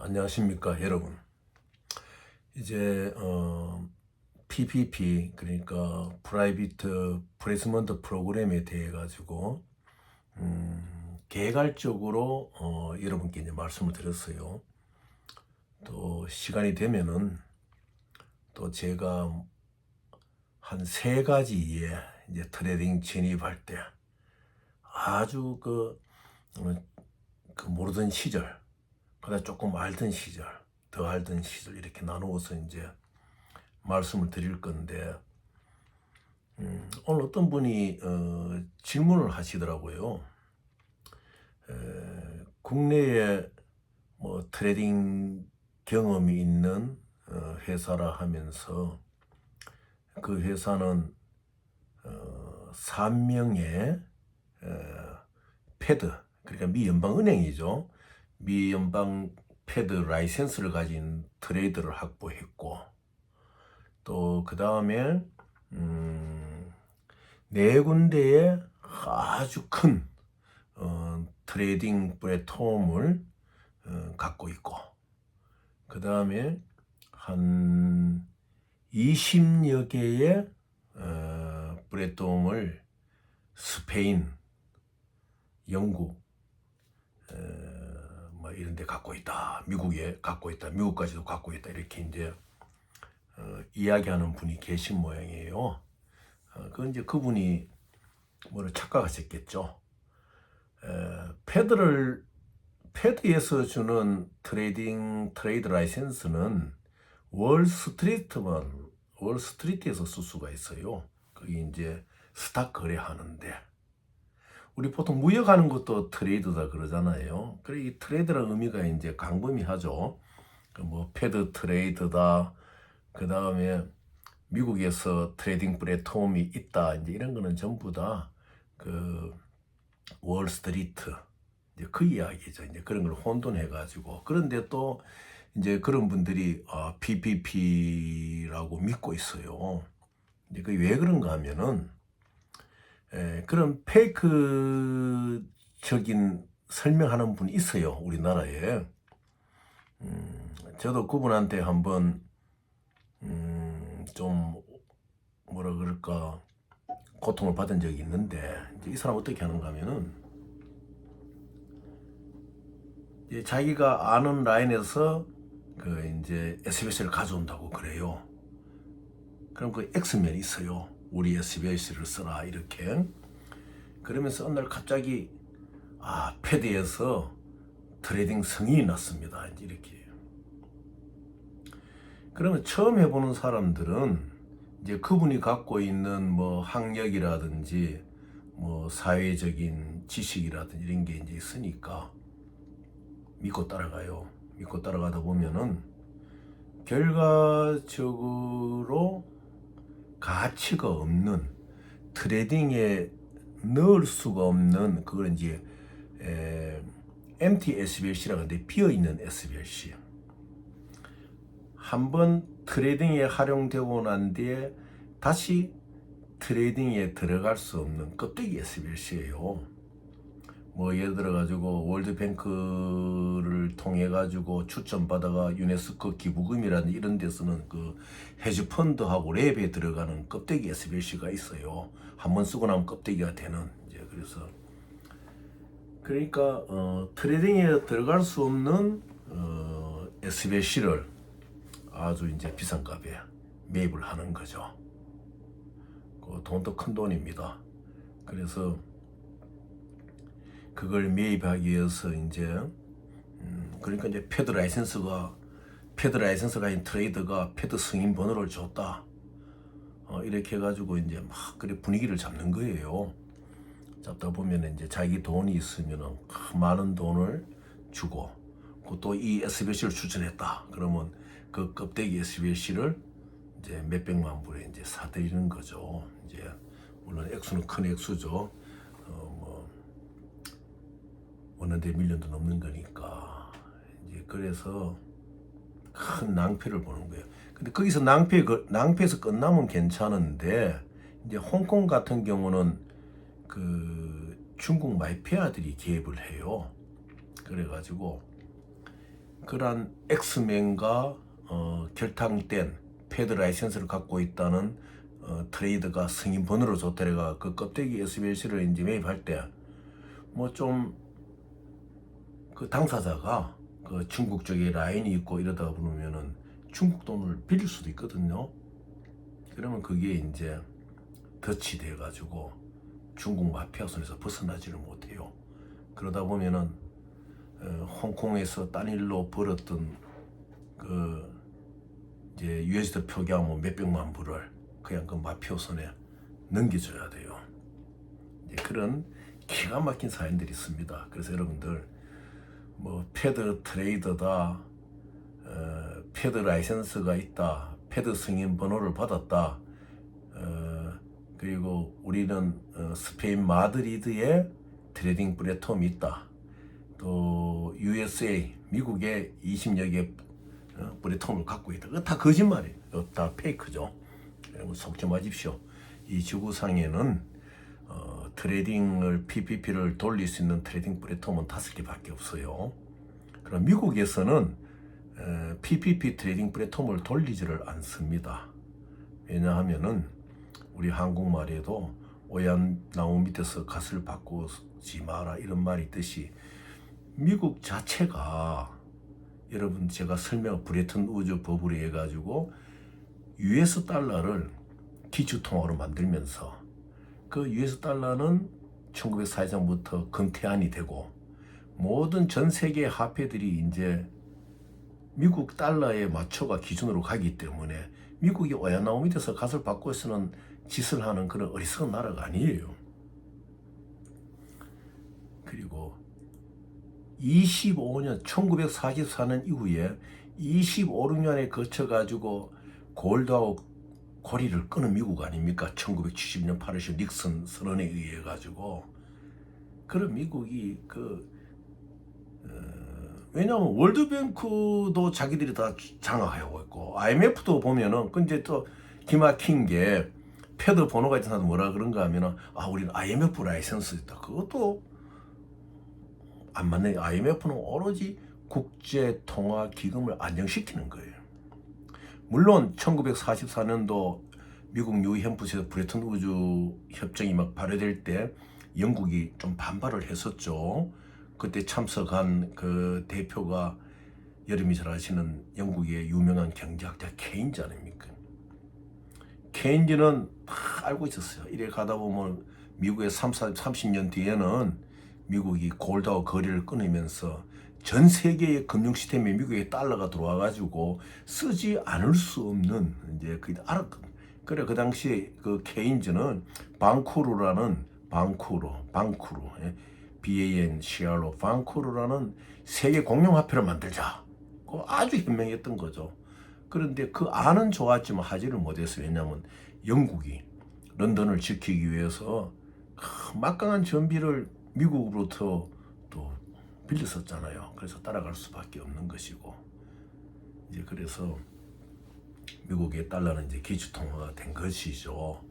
안녕하십니까 여러분. 이제 PPP 그러니까 프라이빗 플레이스먼트 프로그램에 대해 가지고 개괄적으로 여러분께 이제 말씀을 드렸어요. 또 시간이 되면은 또 제가 한 세 가지의 이제 트레이딩 진입할 때 아주 그 모르던 시절, 그다음 조금 알던 시절, 더 알던 시절 이렇게 나누어서 이제 말씀을 드릴 건데 오늘 어떤 분이 질문을 하시더라고요. 국내에 뭐 트레이딩 경험이 있는 회사라 하면서 그 회사는 3명의 패드, 그러니까 미 연방은행이죠. 미 연방 패드 라이센스를 가진 트레이더를 확보했고, 또 그 다음에 네 군데의 아주 큰 트레이딩 플랫폼을 갖고 있고, 그 다음에 한 20여 개의 플랫폼을 스페인, 영국, 뭐 이런 데 갖고 있다. 미국에 갖고 있다. 미국까지도 갖고 있다. 이렇게 이제 이야기하는 분이 계신 모양이에요. 그 이제 그분이 뭐를 착각하셨겠죠. 패드에서 주는 트레이드 라이센스는 월스트리트에서 쓸 수가 있어요. 그게 이제 스탁 거래하는데, 우리 보통 무역하는 것도 트레이드다 그러잖아요. 그래 이 트레이드라는 의미가 이제 광범위하죠. 뭐 패드 트레이드다. 그 다음에 미국에서 트레이딩 플랫폼이 있다. 이제 이런 거는 전부 다 그 월스트리트 이제 그 이야기죠. 이제 그런 걸 혼돈해가지고. 그런데 또 이제 그런 분들이 PPP라고 믿고 있어요. 이제 그 왜 그런가 하면은 그런 페이크적인 설명하는 분이 있어요. 우리나라에. 저도 그분한테 한번 좀 뭐라 그럴까 고통을 받은 적이 있는데, 이제 이 사람 어떻게 하는가 하면은 이제 자기가 아는 라인에서 그 이제 SBS를 가져온다고 그래요. 그럼 그 엑스면이 있어요. 우리 SBS를 써라 이렇게. 그러면서 어느 날 갑자기 패드에서 트레이딩 승인이 났습니다. 이제 이렇게. 그러면 처음 해보는 사람들은 이제 그분이 갖고 있는 뭐 학력이라든지 뭐 사회적인 지식이라든지 이런 게 이제 있으니까 믿고 따라가요. 믿고 따라가다 보면은 결과적으로 가치가 없는, 트레이딩에 넣을 수가 없는, 그걸 이제 empty SBLC라고 하는데 비어있는 SBLC. 한번 트레이딩에 활용되고 난 뒤에 다시 트레이딩에 들어갈 수 없는 껍데기 SBLC예요. 뭐 예를 들어 가지고 월드뱅크를 통해 가지고 추천받아가 유네스코 기부금이라는 이런 데서는 그 헤지펀드하고 랩에 들어가는 껍데기 SBLC가 있어요. 한번 쓰고 나면 껍데기가 되는. 이제 그래서 그러니까 트레이딩에 들어갈 수 없는 SBLC를 아주 이제 비싼 값에 매입을 하는 거죠. 그 돈도 큰 돈입니다. 그래서 그걸 매입하기 위해서 이제 그러니까 이제 패드 라이센스가 인 트레이더가 패드 승인 번호를 줬다. 이렇게 해가지고 이제 막 그래 분위기를 잡는 거예요. 잡다 보면 이제 자기 돈이 있으면은 많은 돈을 주고, 또 이 SBC를 추천했다. 그러면 그 껍데기 SBC를 이제 몇백만 불에 이제 사들이는 거죠. 이제 물론 액수는 큰 액수죠. 원하는데 밀리언도 넘는 거니까. 이제 그래서 큰 낭패를 보는 거예요. 근데 거기서 낭패에서 끝나면 괜찮은데, 이제 홍콩 같은 경우는 그 중국 마피아들이 개입을 해요. 그래가지고 그러한 엑스맨과 결탁된 패드 라이센스를 갖고 있다는 트레이더가 승인 번호를 줬더래가 그 껍데기 SBLC를 이제 매입할 때 뭐 좀 그 당사자가 그 중국 쪽에 라인이 있고 이러다 보면은 중국 돈을 빌릴 수도 있거든요. 그러면 그게 이제 덫이 돼 가지고 중국 마피아 손에서 벗어나지를 못해요. 그러다 보면은 홍콩에서 딴 일로 벌었던 그 이제 USD 표기하면 뭐 몇백만 불을 그냥 그 마피아 손에 넘겨줘야 돼요. 이제 그런 기가 막힌 사연들이 있습니다. 그래서 여러분들 뭐 패드 트레이더다, 패드 라이센스가 있다, 패드 승인 번호를 받았다, 그리고 우리는 스페인 마드리드에 트레이딩 플랫폼이 있다. 또 USA 미국에 20여 개 플랫폼을 갖고 있다. 그거 다 거짓말이에요. 다 페이크죠. 여러분 속지 마십시오. 이 지구상에는 트레이딩을 PPP를 돌릴 수 있는 트레이딩 플랫폼은 5개밖에 없어요. 그럼 미국에서는 PPP 트레이딩 플랫폼을 돌리지를 않습니다. 왜냐하면은 우리 한국말에도 오얏 나무 밑에서 갓을 바꾸지 마라 이런 말이 있듯이 미국 자체가 여러분 제가 설명 브레튼 우즈 버블에 의해 가지고 US 달러를 기준통화로 만들면서 그 US 달러는 1940년부터 금태안이 되고 모든 전 세계 화폐들이 이제 미국 달러에 맞춰가 기준으로 가기 때문에 미국이 오얏 나무 밑에서 갓을 바꿔 쓰는 짓을 하는 그런 어리석은 나라가 아니에요. 그리고 25년 1944년 이후에 25년에 거쳐가지고 골드하고 고리를 끊은 미국 아닙니까? 1970년 8월 10일 닉슨 선언에 의해 가지고 그런 미국이 왜냐하면 월드뱅크도 자기들이 다 장악하고 있고 IMF도 보면은 근데 또 기막힌 게 패드 번호가 있던 사람 뭐라 그런가 하면은 우리는 IMF 라이센스 있다. 그것도 안 맞네. IMF는 오로지 국제통화기금을 안정시키는 거예요. 물론 1944년도 미국 뉴햄프시에서 브레튼 우즈 협정이 막 발효될 때 영국이 좀 반발을 했었죠. 그때 참석한 그 대표가 여러분이 잘 아시는 영국의 유명한 경제학자 케인즈 아닙니까? 케인즈는 다 알고 있었어요. 이래 가다 보면 미국의 30년 뒤에는 미국이 골드하고 거리를 끊으면서 전 세계의 금융 시스템에 미국의 달러가 들어와 가지고 쓰지 않을 수 없는 이제 그게 알았거든요. 그래 그 당시에 그 케인즈는 방쿠르라는 BANCR로 방쿠르라는 세계 공용 화폐를 만들자. 아주 현명했던 거죠. 그런데 그 안은 좋았지만 하지를 못했어요. 왜냐하면 영국이 런던을 지키기 위해서 막강한 전비를 미국으로부터 또 빌렸었잖아요. 그래서 따라갈 수밖에 없는 것이고 이제 그래서 미국의 달러는 이제 기준통화가 된 것이죠.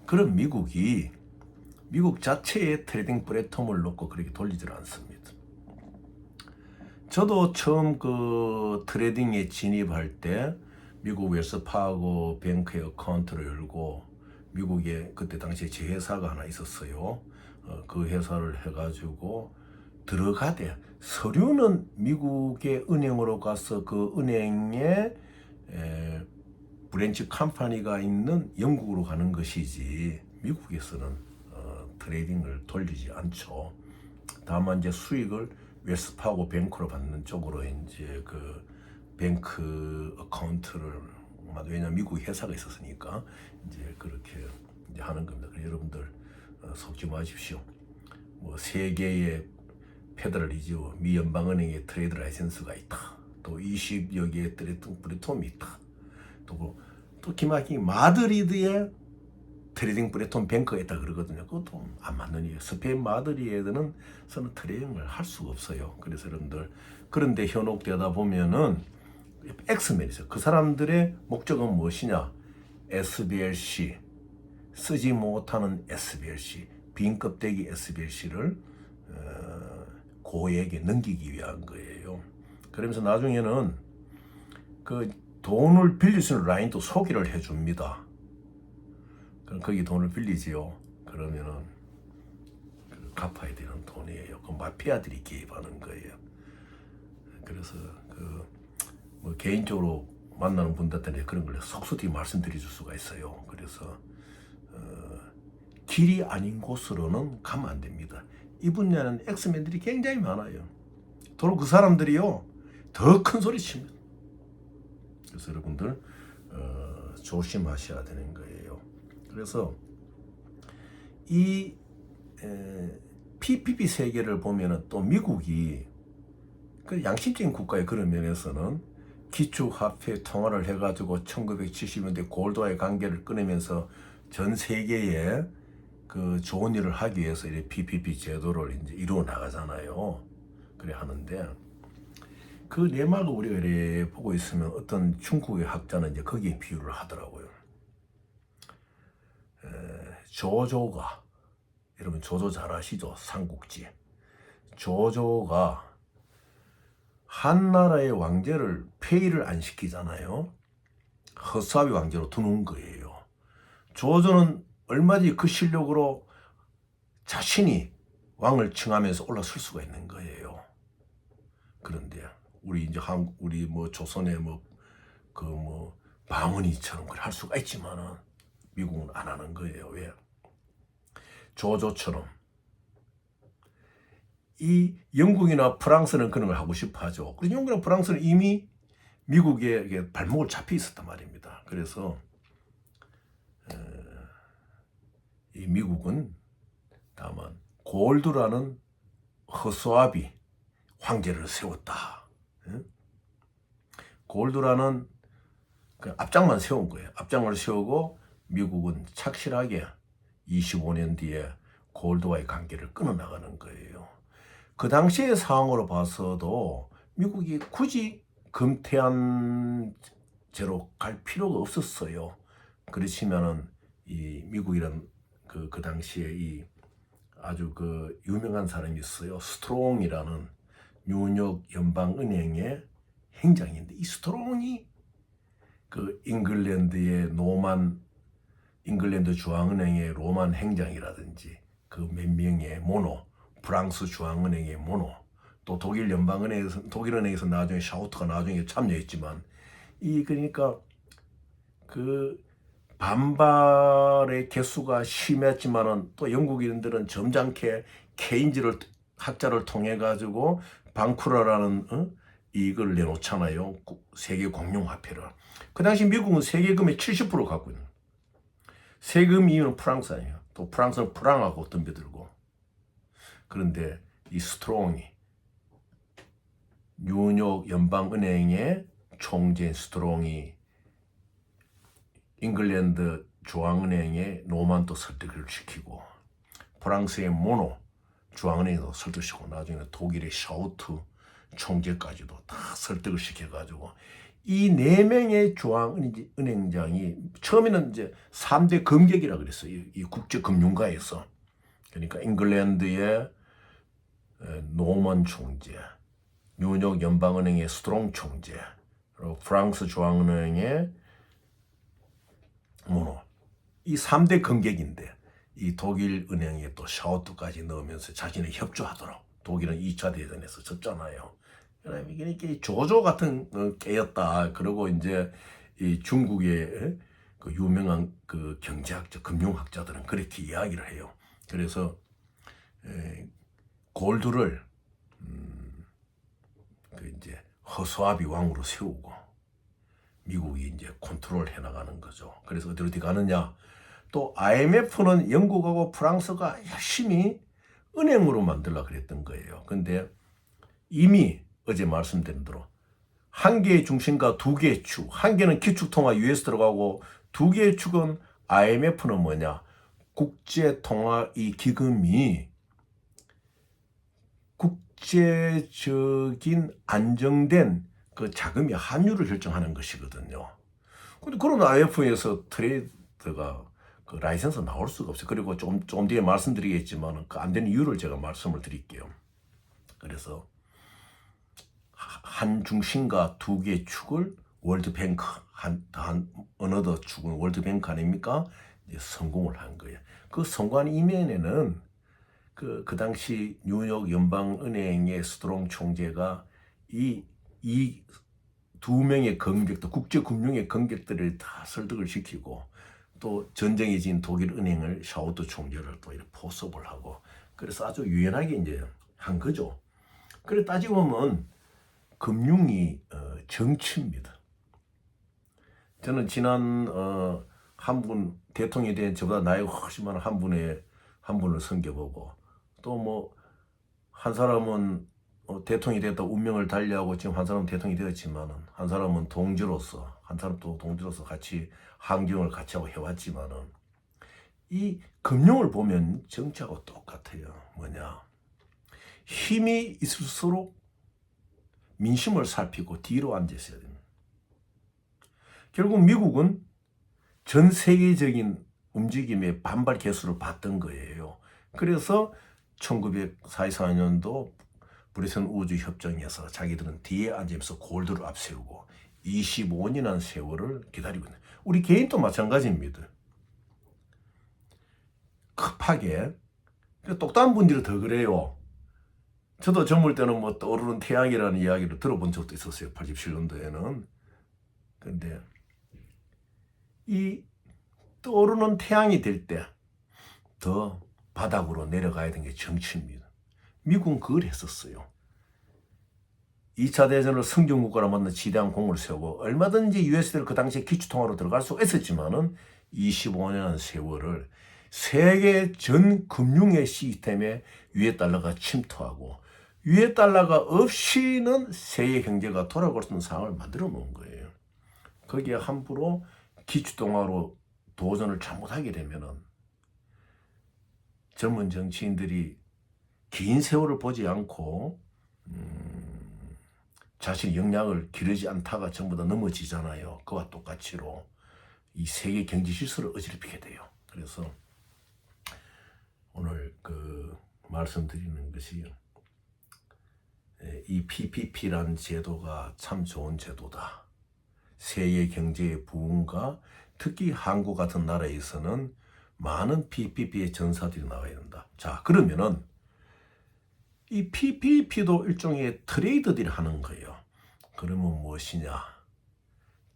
그럼 미국 자체의 트레이딩 플랫폼을 놓고 그렇게 돌리질 않습니다. 저도 처음 그 트레이딩에 진입할 때 미국 웰스파고 뱅크에 어카운트를 열고 미국에 그때 당시에 제 회사가 하나 있었어요. 그 회사를 해가지고 들어가대 서류는 미국의 은행으로 가서 그 은행에 브랜치 컴퍼니가 있는 영국으로 가는 것이지 미국에서는 트레이딩을 돌리지 않죠. 다만 이제 수익을 웰스파고 뱅크로 받는 쪽으로 이제 그 뱅크 어카운트를 왜냐면 미국 회사가 있었으니까 이제 그렇게 이제 하는 겁니다. 그래서 여러분들 속지 마십시오. 뭐 세계의 페더럴 리저브 미 연방은행의 트레이드 라이센스가 있다. 또 20여 개의 트레이딩 플랫폼이 있다. 또 기막히게 마드리드에 트레이딩 플랫폼 뱅크가 있다 그러거든요. 그것도 안 맞는 일이에요. 스페인 마드리드에는 저는 트레이딩을 할 수가 없어요. 그래서 여러분들 그런데 현혹되다 보면은 엑스맨이 있어요. 그 사람들의 목적은 무엇이냐? SBLC 쓰지 못하는 SBLC 빈 껍데기 SBLC를 고에게 넘기기 위한 거예요. 그러면서 나중에는 그 돈을 빌릴 수 있는 라인도 소개를 해줍니다. 그럼 거기 돈을 빌리지요. 그러면은 갚아야 되는 돈이에요. 그 마피아들이 개입하는 거예요. 그래서 뭐 개인적으로 만나는 분들한테 그런 걸 속속히 말씀드릴 수가 있어요. 그래서 길이 아닌 곳으로는 가면 안 됩니다. 이 분야는 엑스맨들이 굉장히 많아요. 도로 그 사람들이요 더 큰 소리 칩니다. 그래서 여러분들 조심하셔야 되는 거예요. 그래서 이 PPP 세계를 보면은 또 미국이 그 양심적인 국가의 그런 면에서는 기축화폐 통화를 해가지고 1970년대 골드와의 관계를 끊으면서 전 세계에 그 좋은 일을 하기 위해서 이 PPP 제도를 이제 이루어 나가잖아요. 그래 하는데 그 내막을 우리가 이렇게 보고 있으면 어떤 중국의 학자는 이제 거기에 비유를 하더라고요. 조조가 여러분 조조 잘 아시죠? 삼국지. 조조가 한 나라의 왕제를 폐위를 안 시키잖아요. 허수아비 왕제로 두는 거예요. 조조는 얼마든지 그 실력으로 자신이 왕을 칭하면서 올라설 수가 있는 거예요. 그런데 우리 이제 우리 뭐 조선의 방언이처럼 그걸 할 수가 있지만은 미국은 안 하는 거예요. 왜? 조조처럼 이 영국이나 프랑스는 그런 걸 하고 싶어 하죠. 그래서 영국이나 프랑스는 이미 미국에 발목을 잡혀 있었단 말입니다. 그래서 이 미국은 다만 골드라는 허수아비 황제를 세웠다. 골드라는 그 앞장만 세운 거예요. 앞장을 세우고 미국은 착실하게 25년 뒤에 골드와의 관계를 끊어나가는 거예요. 그 당시의 상황으로 봐서도 미국이 굳이 금태안제로 갈 필요가 없었어요. 그렇지만은 이 미국이란 그 당시에 이 아주 그 유명한 사람이 있어요. 스트롱이라는 뉴욕 연방은행의 행장인데 이 스트롱이 그 잉글랜드 중앙은행의 로만 행장이라든지 그 몇 명의 모노, 프랑스 중앙은행의 모노, 또 독일은행에서 나중에 샤우트가 나중에 참여했지만 그러니까 그 반발의 개수가 심했지만은 또 영국인들은 점잖게 케인즈 학자를 통해 가지고 방쿠라라는 이걸 내놓잖아요. 세계 공용 화폐를. 그 당시 미국은 세계금의 70% 갖고 있는. 세금 이유는 프랑스 아니에요. 또 프랑스는 프랑하고 덤벼들고. 그런데 이 스트롱이 뉴욕 연방은행의 총재인 스트롱이 잉글랜드 중앙은행의 노만도 설득을 시키고 프랑스의 모노 중앙은행도 설득시키고 나중에 독일의 샤우트 총재까지도 다 설득을 시켜가지고 이 4명의 중앙은행장이 처음에는 이제 3대 검객이라 그랬어요. 이 국제금융가에서. 그러니까 잉글랜드의 노먼 총재, 뉴욕 연방은행의 스트롱 총재, 그리고 프랑스 중앙은행의 모노. 이 3대 검객인데 이 독일 은행에 또 샤우트까지 넣으면서 자신을 협조하도록. 독일은 2차 대전에서 졌잖아요. 이게 조조 같은 깨였다. 그리고 이제 이 중국의 그 유명한 그 경제학자, 금융학자들은 그렇게 이야기를 해요. 그래서 골드를 그 이제 허수아비 왕으로 세우고 미국이 이제 컨트롤 해나가는 거죠. 그래서 어디 가느냐? 또 IMF는 영국하고 프랑스가 열심히 은행으로 만들려고 그랬던 거예요. 근데 이미 어제 말씀드린 대로 한 개의 중심과 2개의 축, 한 개는 기축통화 US 들어가고 2개의 축은 IMF는 뭐냐? 국제통화 이 기금이 국제적인 안정된 그 자금의 환율을 결정하는 것이거든요. 근데 그런 IMF에서 트레이드가 그 라이선스 나올 수가 없어요. 그리고 좀 뒤에 말씀드리겠지만 그 안 되는 이유를 제가 말씀을 드릴게요. 그래서 한 중심과 두 개의 축을 월드뱅크 한 어느덧 축은 월드뱅크 아닙니까? 이제 성공을 한 거예요. 그 성공한 이면에는 그 당시 뉴욕 연방은행의 스트롱 총재가 이 두 명의 건객들, 국제금융의 건객들을 다 설득을 시키고 또 전쟁이 진 독일 은행을 샤우트 총재를 또 이렇게 포섭을 하고 그래서 아주 유연하게 이제 한 거죠. 그래 따지고 보면 금융이 정치입니다. 저는 지난 한 분 대통령이 된 저보다 나이가 훨씬 많은 한 분을 섬겨보고 또 뭐 한 사람은 대통령이 됐다 운명을 달리하고 지금 한 사람은 대통령이 되었지만은 한 사람은 동지로서 한 사람도 동지로서 같이 항쟁을 같이 하고 해왔지만은 이 금융을 보면 정치하고 똑같아요. 뭐냐 힘이 있을수록 민심을 살피고 뒤로 앉아 있어야 됩니다. 결국 미국은 전 세계적인 움직임의 반발 개수를 봤던 거예요. 그래서 1944년도 브레슨 우주 협정에서 자기들은 뒤에 앉으면서 골드를 앞세우고 25년이라는 세월을 기다리고 있는. 우리 개인도 마찬가지입니다. 급하게 똑똑한 분들이 더 그래요. 저도 젊을 때는 뭐 떠오르는 태양이라는 이야기를 들어본 적도 있었어요. 87년도에는. 근데 이 떠오르는 태양이 될 때 더 바닥으로 내려가야 되는 게 정치입니다. 미국은 그걸 했었어요. 2차 대전을 승전국가로 만든 지대한 공을 세우고 얼마든지 US를 그 당시에 기축통화로 들어갈 수 있었지만은 25년 세월을 세계 전 금융의 시스템에 유에 달러가 침투하고 유에 달러가 없이는 세계 경제가 돌아갈 수 있는 상황을 만들어 놓은 거예요. 거기에 함부로 기축통화로 도전을 잘못하게 되면은 젊은 정치인들이 긴 세월을 보지 않고 자신의 역량을 기르지 않다가 전부 다 넘어지잖아요. 그와 똑같이로 이 세계 경제 질서를 어지럽히게 돼요. 그래서 오늘 말씀드리는 것이 이 PPP라는 제도가 참 좋은 제도다. 세계 경제의 부흥과 특히 한국 같은 나라에서는 많은 PPP의 전사들이 나와야 된다. 자, 그러면은 이 PPP도 일종의 트레이드들이 하는 거예요. 그러면 무엇이냐?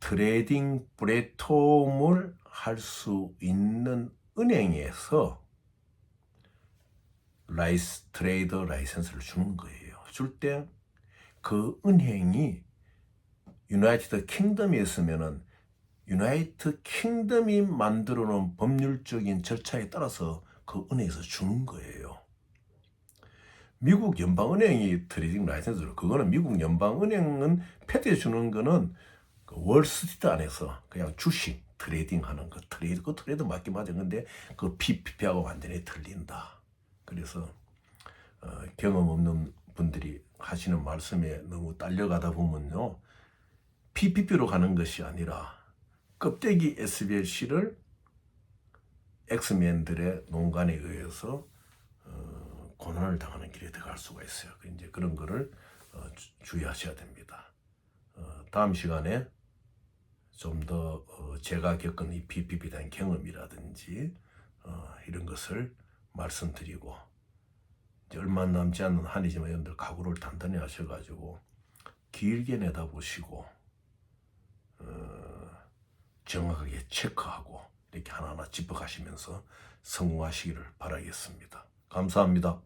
트레이딩 플랫폼을 할 수 있는 은행에서 트레이더 라이센스를 주는 거예요. 줄 때 그 은행이 유나이티드 킹덤에 있으면은 유나이티드 킹덤이 만들어 놓은 법률적인 절차에 따라서 그 은행에서 주는 거예요. 미국 연방은행이 트레이딩 라이센스로 그거는 미국 연방은행은 패드에 주는 거는 그 월스트리트 안에서 그냥 주식 트레이딩 하는 거 트레이드 맞게 맞아. 근데 그 PPP하고 완전히 틀린다. 그래서 경험 없는 분들이 하시는 말씀에 너무 딸려가다 보면요. PPP로 가는 것이 아니라 껍데기 SBLC를 엑스맨들의 농간에 의해서 고난을 당하는 길에 들어갈 수가 있어요. 이제 그런 거를 주의하셔야 됩니다. 다음 시간에 좀 더 제가 겪은 이 PPP에 대한 경험이라든지 이런 것을 말씀드리고 이제 얼마 남지 않는 한이지만 여러분들 각오를 단단히 하셔가지고 길게 내다보시고 정확하게 체크하고 이렇게 하나하나 짚어가시면서 성공하시기를 바라겠습니다. 감사합니다.